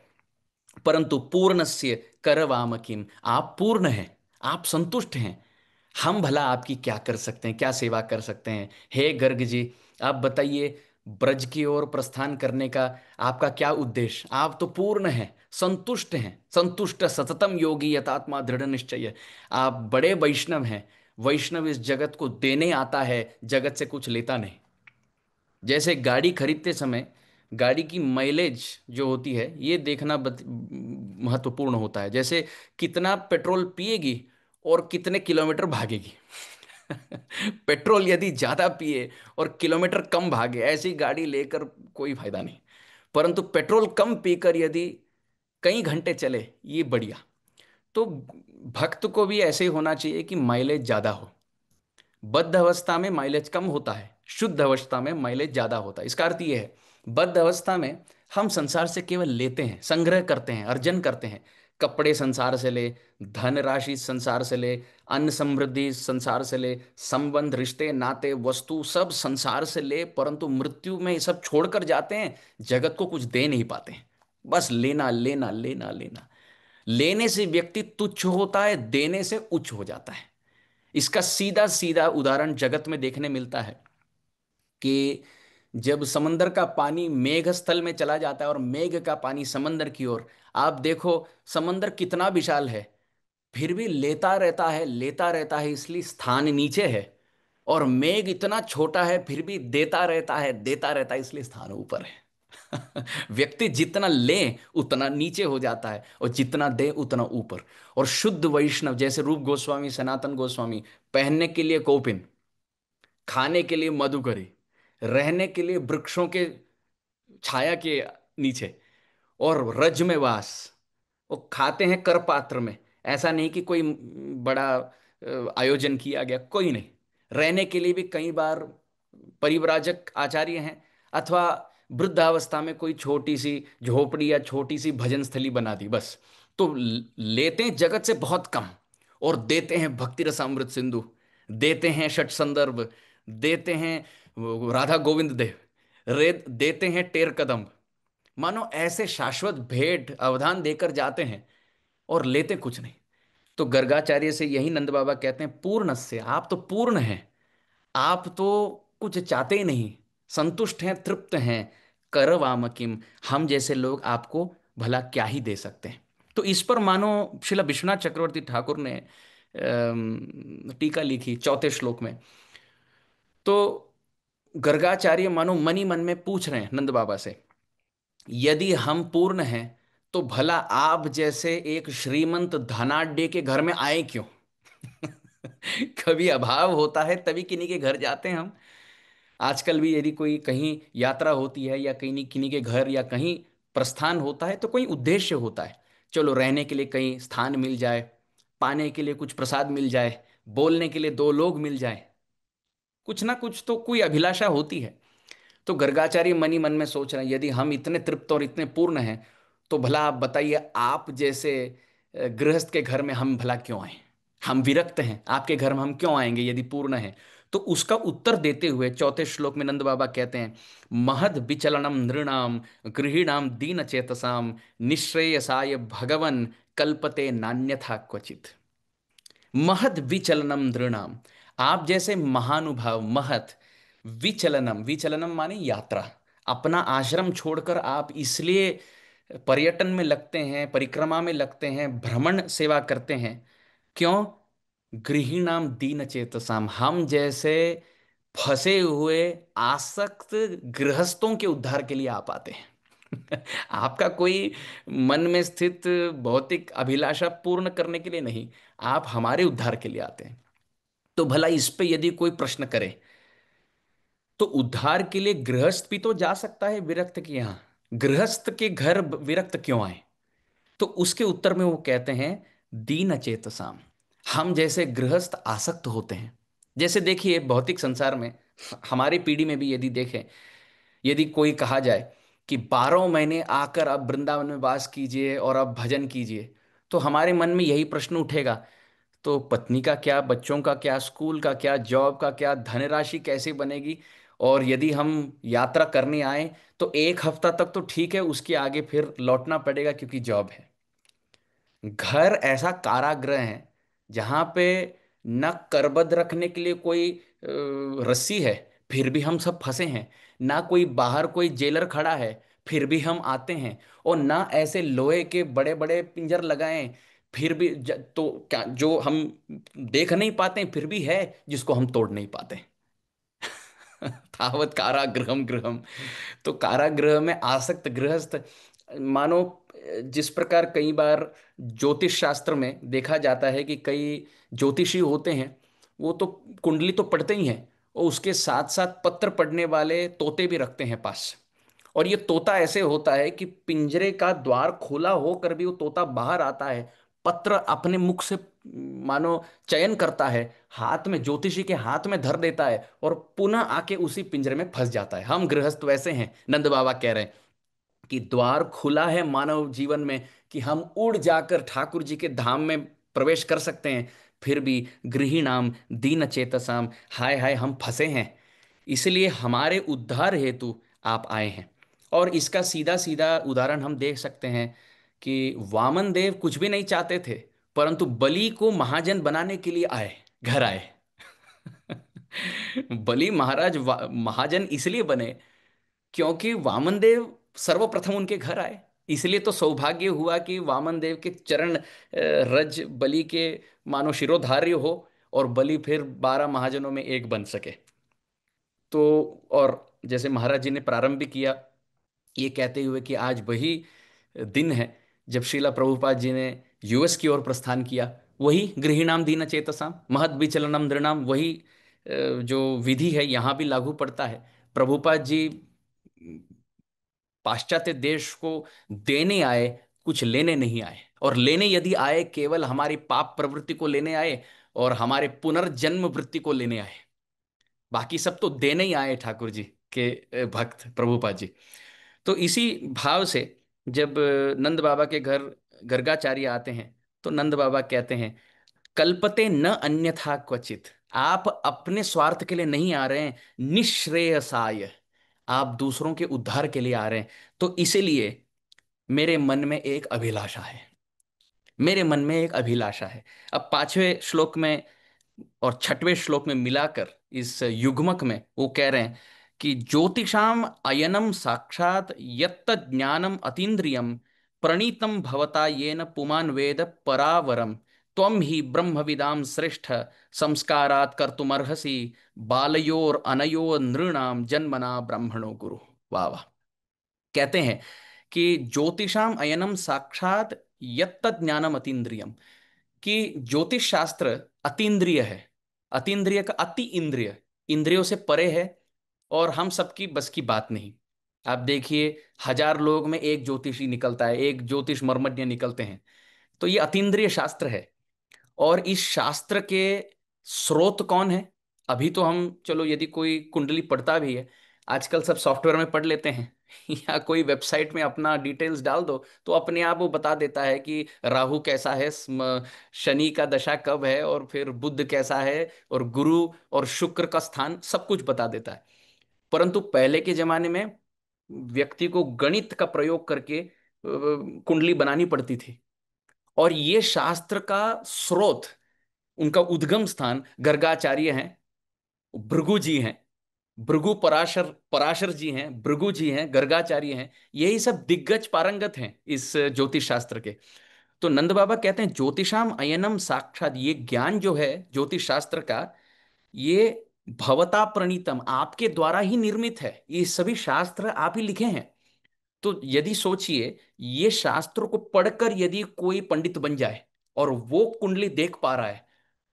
परंतु पूर्णस्य करवाम किम, आप पूर्ण हैं, आप संतुष्ट हैं। हम भला आपकी क्या कर सकते हैं, क्या सेवा कर सकते हैं। हे गर्ग जी, आप बताइए, ब्रज की ओर प्रस्थान करने का आपका क्या उद्देश्य। आप तो पूर्ण हैं, संतुष्ट हैं, संतुष्ट सततम योगी यतात्मा दृढ़ निश्चय। आप बड़े वैष्णव हैं। वैष्णव इस जगत को देने आता है, जगत से कुछ लेता नहीं। जैसे गाड़ी खरीदते समय गाड़ी की माइलेज जो होती है, ये देखना महत्वपूर्ण होता है। जैसे कितना पेट्रोल पिएगी और कितने किलोमीटर भागेगी। पेट्रोल यदि ज्यादा पिए और किलोमीटर कम भागे, ऐसी गाड़ी लेकर कोई फायदा नहीं। परंतु पेट्रोल कम पीकर यदि कई घंटे चले, ये बढ़िया। तो भक्त को भी ऐसे ही होना चाहिए कि माइलेज ज्यादा हो। बद्ध अवस्था में माइलेज कम होता है, शुद्ध अवस्था में माइलेज ज्यादा होता है। इसका अर्थ यह है, बद्ध अवस्था में हम संसार से केवल लेते हैं, संग्रह करते हैं, अर्जन करते हैं। कपड़े संसार से ले, धन राशि संसार से ले, अन्न समृद्धि संसार से ले, संबंध रिश्ते नाते वस्तु सब संसार से ले, परंतु मृत्यु में ये सब छोड़कर जाते हैं, जगत को कुछ दे नहीं पाते हैं। बस लेना लेना लेना लेना। लेने से व्यक्ति तुच्छ होता है, देने से उच्च हो जाता है। इसका सीधा सीधा उदाहरण जगत में देखने मिलता है कि जब समंदर का पानी मेघ स्थल में चला जाता है और मेघ का पानी समंदर की ओर, आप देखो समंदर कितना विशाल है, फिर भी लेता रहता है, इसलिए स्थान नीचे है। और मेघ इतना छोटा है, फिर भी देता रहता है, इसलिए स्थान ऊपर है। व्यक्ति जितना ले उतना नीचे हो जाता है, और जितना दे उतना ऊपर। और शुद्ध वैष्णव जैसे रूप गोस्वामी, सनातन गोस्वामी, पहनने के लिए कौपिन, खाने के लिए मधुकरी, रहने के लिए वृक्षों के छाया के नीचे, और रज में वास, वो खाते हैं कर पात्र में। ऐसा नहीं कि कोई बड़ा आयोजन किया गया, कोई नहीं। रहने के लिए भी कई बार परिव्राजक आचार्य हैं, अथवा वृद्धावस्था में कोई छोटी सी झोपड़ी या छोटी सी भजन स्थली बना दी बस। तो लेते हैं जगत से बहुत कम, और देते हैं भक्ति रसामृत सिंधु, देते हैं षट संदर्भ, देते हैं वो राधा गोविंद देव, देते हैं टेर कदम। मानो ऐसे शाश्वत भेंट अवधान देकर जाते हैं, और लेते कुछ नहीं। तो गर्गाचार्य से यही नंद बाबा कहते हैं, पूर्ण से, आप तो पूर्ण हैं, आप तो कुछ चाहते ही नहीं, संतुष्ट हैं, तृप्त हैं। करवाम किम, हम जैसे लोग आपको भला क्या ही दे सकते हैं। तो इस पर मानो शिला विश्वनाथ चक्रवर्ती ठाकुर ने टीका लिखी चौथे श्लोक में। तो गर्गाचार्य मानो मनी मन में पूछ रहे हैं नंद बाबा से, यदि हम पूर्ण हैं तो भला आप जैसे एक श्रीमंत धनाढ्य के घर में आए क्यों? कभी अभाव होता है तभी किन्हीं के घर जाते हैं हम। आजकल भी यदि कोई कहीं यात्रा होती है, या कहीं किन्हीं के घर, या कहीं प्रस्थान होता है, तो कोई उद्देश्य होता है। चलो रहने के लिए कहीं स्थान मिल जाए, पाने के लिए कुछ प्रसाद मिल जाए, बोलने के लिए दो लोग मिल जाए, कुछ ना कुछ तो कोई अभिलाषा होती है। तो गर्गाचार्य मनी मन में सोच रहे हैं, यदि हम इतने तृप्त और इतने पूर्ण हैं, तो भला आप बताइए, आप जैसे गृहस्थ के घर में हम भला क्यों आए? हम विरक्त हैं, आपके घर में हम क्यों आएंगे यदि पूर्ण है? तो उसका उत्तर देते हुए चौथे श्लोक में नंद बाबा कहते हैं, महद विचलनम नृणाम गृहीणाम दीन चेतसाम निश्रेयसाय भगवन कल्पते नान्यथा क्वचित। महद विचलनम नृणाम, आप जैसे महानुभाव, महत विचलनम, विचलनम माने यात्रा, अपना आश्रम छोड़कर आप इसलिए पर्यटन में लगते हैं, परिक्रमा में लगते हैं, भ्रमण सेवा करते हैं। क्यों? गृहीणाम दीन चेतसाम, हम जैसे फंसे हुए आसक्त गृहस्थों के उद्धार के लिए आप आते हैं। आपका कोई मन में स्थित भौतिक अभिलाषा पूर्ण करने के लिए नहीं, आप हमारे उद्धार के लिए आते हैं। तो भला इस पे यदि कोई प्रश्न करे, तो उद्धार के लिए गृहस्थ भी तो जा सकता है विरक्त के यहाँ, गृहस्थ के घर विरक्त क्यों आए? तो उसके उत्तर में वो कहते हैं, दीन चेतसाम, हम जैसे गृहस्थ आसक्त होते हैं। जैसे देखिए भौतिक संसार में, हमारी पीढ़ी में भी यदि देखें, यदि कोई कहा जाए कि 12 महीने आकर अब वृंदावन में वास कीजिए और अब भजन कीजिए, तो हमारे मन में यही प्रश्न उठेगा, तो पत्नी का क्या, बच्चों का क्या, स्कूल का क्या, जॉब का क्या, धनराशि कैसे बनेगी? और यदि हम यात्रा करने आए तो 1 हफ्ता तक तो ठीक है, उसके आगे फिर लौटना पड़ेगा क्योंकि जॉब है। घर ऐसा कारागृह है जहां पे न करबद्ध रखने के लिए कोई रस्सी है, फिर भी हम सब फंसे हैं। ना कोई बाहर कोई जेलर खड़ा है, फिर भी हम आते हैं। और ना ऐसे लोहे के बड़े बड़े पिंजर लगाएं, फिर भी तो क्या, जो हम देख नहीं पाते हैं, फिर भी है जिसको हम तोड़ नहीं पाते। तावत कारागृहम गृहम। तो कारागृह में आसक्त गृहस्थ, मानो जिस प्रकार कई बार ज्योतिष शास्त्र में देखा जाता है कि कई ज्योतिषी होते हैं, वो तो कुंडली तो पढ़ते ही हैं, और उसके साथ साथ पत्र पढ़ने वाले तोते भी रखते हैं पास। और ये तोता ऐसे होता है कि पिंजरे का द्वार खोला होकर भी वो तोता बाहर आता है, पत्र अपने मुख से मानो चयन करता है, हाथ में, ज्योतिषी के हाथ में धर देता है, और पुनः आके उसी पिंजरे में फंस जाता है। हम गृहस्थ वैसे हैं, नंद बाबा कह रहे हैं। कि द्वार खुला है मानव जीवन में कि हम उड़ जाकर ठाकुर जी के धाम में प्रवेश कर सकते हैं, फिर भी गृहीणाम दीन चेतसाम, हाय हाय हम फंसे हैं। इसलिए हमारे उद्धार हेतु आप आए हैं। और इसका सीधा सीधा उदाहरण हम देख सकते हैं कि वामन देव कुछ भी नहीं चाहते थे, परंतु बलि को महाजन बनाने के लिए आए, घर आए। बलि महाराज महाजन इसलिए बने क्योंकि वामन देव सर्वप्रथम उनके घर आए। इसलिए तो सौभाग्य हुआ कि वामन देव के चरण रज बलि के मानो शिरोधार्य हो, और बलि फिर 12 महाजनों में एक बन सके। तो और जैसे महाराज जी ने प्रारंभ भी किया ये कहते हुए कि आज वही दिन है जब श्रीला प्रभुपाद जी ने यूएस की ओर प्रस्थान किया। वही गृहीणाम दीन चेतसाम महद विचलनम नृणाम, वही जो विधि है यहाँ भी लागू पड़ता है। प्रभुपाद जी पाश्चात्य देश को देने आए, कुछ लेने नहीं आए। और लेने यदि आए केवल हमारी पाप प्रवृत्ति को लेने आए और हमारे पुनर्जन्म वृत्ति को लेने आए। बाकी सब तो देने ही आए ठाकुर जी के भक्त प्रभुपाद जी। तो इसी भाव से जब नंद बाबा के घर गर्गाचार्य आते हैं तो नंद बाबा कहते हैं, कल्पते न अन्यथा क्वचित, आप अपने स्वार्थ के लिए नहीं आ रहे हैं, निश्रेयसाय, आप दूसरों के उद्धार के लिए आ रहे हैं। तो इसीलिए मेरे मन में एक अभिलाषा है, मेरे मन में एक अभिलाषा है। अब 5वें श्लोक में और 6वें श्लोक में मिलाकर इस युग्मक में वो कह रहे हैं कि ज्योतिषाम अयनम साक्षात यत्त ज्ञानम अतीन्द्रियम प्रणीतम भवता येन पुमान वेद परावरम त्वम ही ब्रह्मविदाम श्रेष्ठ संस्कारात् कर्तुमर्हसि बालयोर अनयो नृणाम जन्मना ब्राह्मणो गुरु। वाह वाह। कहते हैं कि ज्योतिषाम अयनम साक्षात यत्त ज्ञानम अतीन्द्रियम, कि ज्योतिष शास्त्र अतीन्द्रिय है। अतीन्द्रिय का अति इंद्रिय, इंद्रियों से परे है, और हम सबकी बस की बात नहीं। आप देखिए 1000 लोग में एक ज्योतिषी निकलता है, एक ज्योतिष मर्मज्ञ निकलते हैं। तो ये अतीन्द्रिय शास्त्र है। और इस शास्त्र के स्रोत कौन है? अभी तो हम चलो यदि कोई कुंडली पढ़ता भी है, आजकल सब सॉफ्टवेयर में पढ़ लेते हैं या कोई वेबसाइट में अपना डिटेल्स डाल दो तो अपने आप वो बता देता है कि राहु कैसा है, शनि का दशा कब है, और फिर बुध कैसा है, और गुरु और शुक्र का स्थान सब कुछ बता देता है। परंतु पहले के जमाने में व्यक्ति को गणित का प्रयोग करके कुंडली बनानी पड़ती थी। और ये शास्त्र का स्रोत, उनका उद्गम स्थान गर्गाचार्य हैं, भृगु जी हैं, भृगु पराशर पराशर जी हैं, भृगु जी हैं, गर्गाचार्य हैं। यही सब दिग्गज पारंगत हैं इस ज्योतिष शास्त्र के। तो नंद बाबा कहते हैं ज्योतिषाम अयनम साक्षात, ये ज्ञान जो है ज्योतिष शास्त्र का, ये भवता प्रणीतम, आपके द्वारा ही निर्मित है। ये सभी शास्त्र आप ही लिखे हैं। तो यदि सोचिए, ये शास्त्रों को पढ़कर यदि कोई पंडित बन जाए और वो कुंडली देख पा रहा है,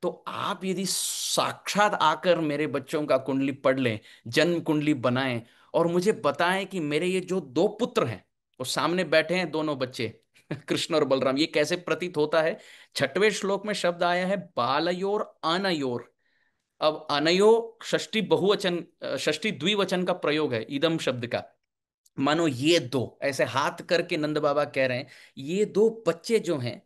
तो आप यदि साक्षात आकर मेरे बच्चों का कुंडली पढ़ लें, जन्म कुंडली बनाएं, और मुझे बताएं कि मेरे ये जो 2 पुत्र हैं, वो सामने बैठे हैं दोनों बच्चे कृष्ण और बलराम, ये कैसे प्रतीत होता है? 6वें श्लोक में शब्द आया है बालयोर अनयोर। अब अनयो षष्ठी बहुवचन, षष्ठी द्विवचन का प्रयोग है इदम शब्द का। मानो ये दो, ऐसे हाथ करके नंद बाबा कह रहे हैं, ये 2 बच्चे जो हैं,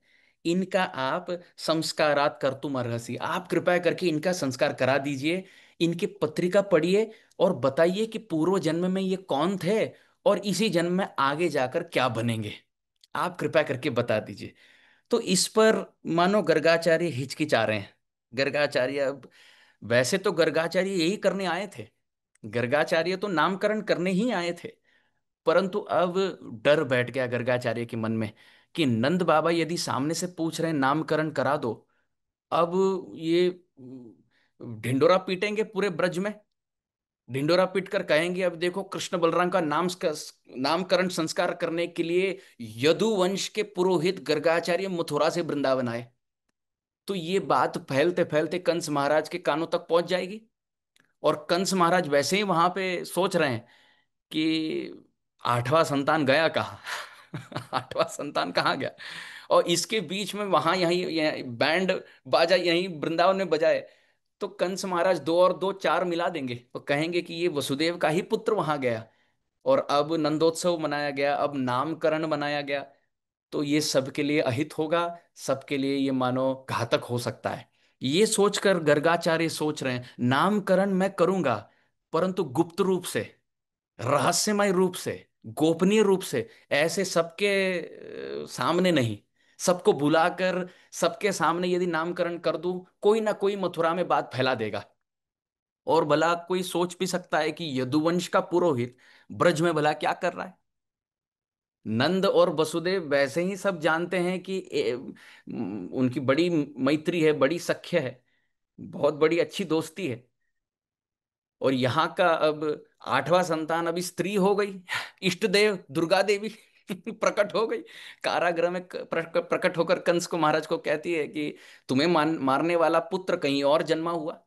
इनका आप संस्कारात कर्तुम अर्हसि, आप कृपया करके इनका संस्कार करा दीजिए। इनकी पत्रिका पढ़िए और बताइए कि पूर्व जन्म में ये कौन थे और इसी जन्म में आगे जाकर क्या बनेंगे। आप कृपया करके बता दीजिए। तो इस पर मानो गर्गाचार्य हिचकिचा रहे हैं। गर्गाचार्य अब, वैसे तो गर्गाचार्य यही करने आए थे, गर्गाचार्य तो नामकरण करने ही आए थे। परंतु अब डर बैठ गया गर्गाचार्य के मन में कि नंद बाबा यदि सामने से पूछ रहे हैं नामकरण करा दो, अब ये ढिंडोरा पीटेंगे पूरे ब्रज में। ढिंडोरा पीट कर कहेंगे, अब देखो कृष्ण बलराम का नामकरण संस्कार करने के लिए यदुवंश के पुरोहित गर्गाचार्य मथुरा से वृंदावन आए। तो ये बात फैलते फैलते कंस महाराज के कानों तक पहुंच जाएगी। और कंस महाराज वैसे ही वहां पे सोच रहे हैं कि 8वां संतान गया कहाँ? 8वां संतान कहाँ गया? और इसके बीच में वहां यहीं बैंड बाजा यहीं वृंदावन में बजाए तो कंस महाराज 2 और 2 4 मिला देंगे और कहेंगे कि ये वसुदेव का ही पुत्र वहां गया। और अब नंदोत्सव मनाया गया, अब नामकरण मनाया गया, तो ये सबके लिए अहित होगा, सबके लिए ये मानो घातक हो सकता है। ये सोचकर गर्गाचार्य सोच रहे हैं नामकरण मैं करूंगा, परंतु गुप्त रूप से, रहस्यमय रूप से, गोपनीय रूप से, ऐसे सबके सामने नहीं, सबको बुलाकर सबके सामने यदि नामकरण कर दूं, कोई ना कोई मथुरा में बात फैला देगा। और भला कोई सोच भी सकता है कि यदुवंश का पुरोहित ब्रज में भला क्या कर रहा है। नंद और वसुदेव वैसे ही सब जानते हैं कि उनकी बड़ी मैत्री है, बड़ी सख्य है, बहुत बड़ी अच्छी दोस्ती है। और यहाँ का अब आठवां संतान अभी स्त्री हो गई, इष्ट देव दुर्गा देवी प्रकट हो गई, कारागृह में प्रकट होकर कंस को, महाराज को कहती है कि तुम्हें मारने वाला पुत्र कहीं और जन्मा हुआ,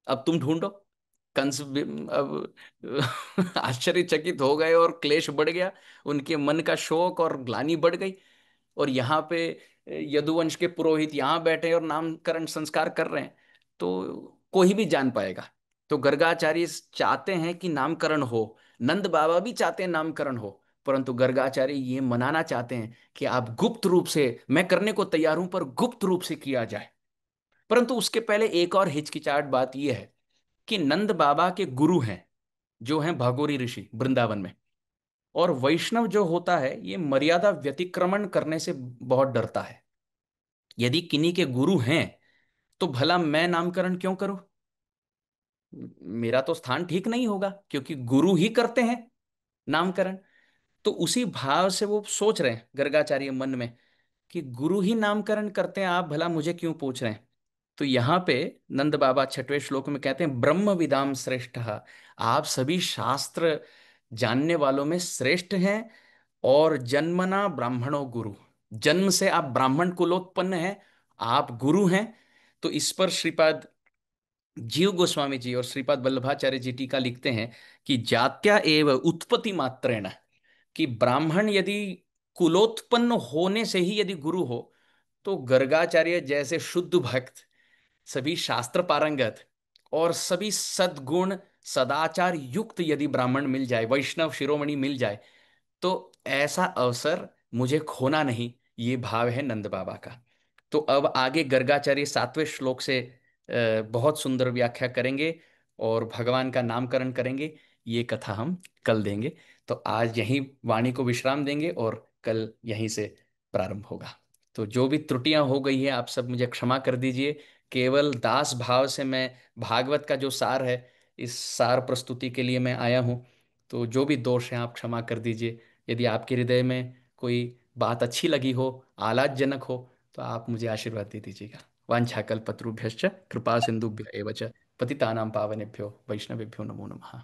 अब तुम ढूंढो। कंस अब आश्चर्यचकित हो गए और क्लेश बढ़ गया, उनके मन का शोक और ग्लानि बढ़ गई। और यहाँ पे यदुवंश के पुरोहित यहाँ बैठे और नामकरण संस्कार कर रहे हैं, तो कोई भी जान पाएगा। तो गर्गाचार्य चाहते हैं कि नामकरण हो, नंद बाबा भी चाहते हैं नामकरण हो, परंतु गर्गाचार्य ये मनाना चाहते हैं कि आप गुप्त रूप से, मैं करने को तैयार हूं पर गुप्त रूप से किया जाए। परंतु उसके पहले एक और हिचकिचाहट बात यह है कि नंद बाबा के गुरु हैं, जो हैं भागोरी ऋषि वृंदावन में। और वैष्णव जो होता है ये मर्यादा व्यतिक्रमण करने से बहुत डरता है। यदि किन्हीं के गुरु हैं तो भला मैं नामकरण क्यों करूं, मेरा तो स्थान ठीक नहीं होगा, क्योंकि गुरु ही करते हैं नामकरण। तो उसी भाव से वो सोच रहे हैं गर्गाचार्य मन में कि गुरु ही नामकरण करते हैं, आप भला मुझे क्यों पूछ रहे हैं। तो यहाँ पे नंद बाबा छठवें श्लोक में कहते हैं ब्रह्म विदाम श्रेष्ठ, आप सभी शास्त्र जानने वालों में श्रेष्ठ हैं, और जन्मना ब्राह्मणों गुरु, जन्म से आप ब्राह्मण कुलोत्पन्न हैं, आप गुरु हैं। तो इस पर श्रीपाद जीव गोस्वामी जी और श्रीपाद वल्लभाचार्य जी टीका लिखते हैं कि जात्या एव उत्पत्ति मात्रेण, कि ब्राह्मण यदि कुलोत्पन्न होने से ही यदि गुरु हो, तो गर्गाचार्य जैसे शुद्ध भक्त, सभी शास्त्र पारंगत और सभी सद्गुण सदाचार युक्त यदि ब्राह्मण मिल जाए, वैष्णव शिरोमणि मिल जाए, तो ऐसा अवसर मुझे खोना नहीं। ये भाव है नंद बाबा का। तो अब आगे गर्गाचार्य सातवें श्लोक से बहुत सुंदर व्याख्या करेंगे और भगवान का नामकरण करेंगे। ये कथा हम कल देंगे। तो आज यहीं वाणी को विश्राम देंगे और कल यहीं से प्रारंभ होगा। तो जो भी त्रुटियां हो गई हैं आप सब मुझे क्षमा कर दीजिए। केवल दास भाव से मैं भागवत का जो सार है, इस सार प्रस्तुति के लिए मैं आया हूँ। तो जो भी दोष हैं आप क्षमा कर दीजिए। यदि आपके हृदय में कोई बात अच्छी लगी हो, आह्लादजनक हो, तो आप मुझे आशीर्वाद दे दीजिएगा। वाञ्छाकल्पतरुभ्यश्च कृपा सिंधुभ्य एव च पतितानां पावनेभ्यो वैष्णवेभ्यो नमो नमः।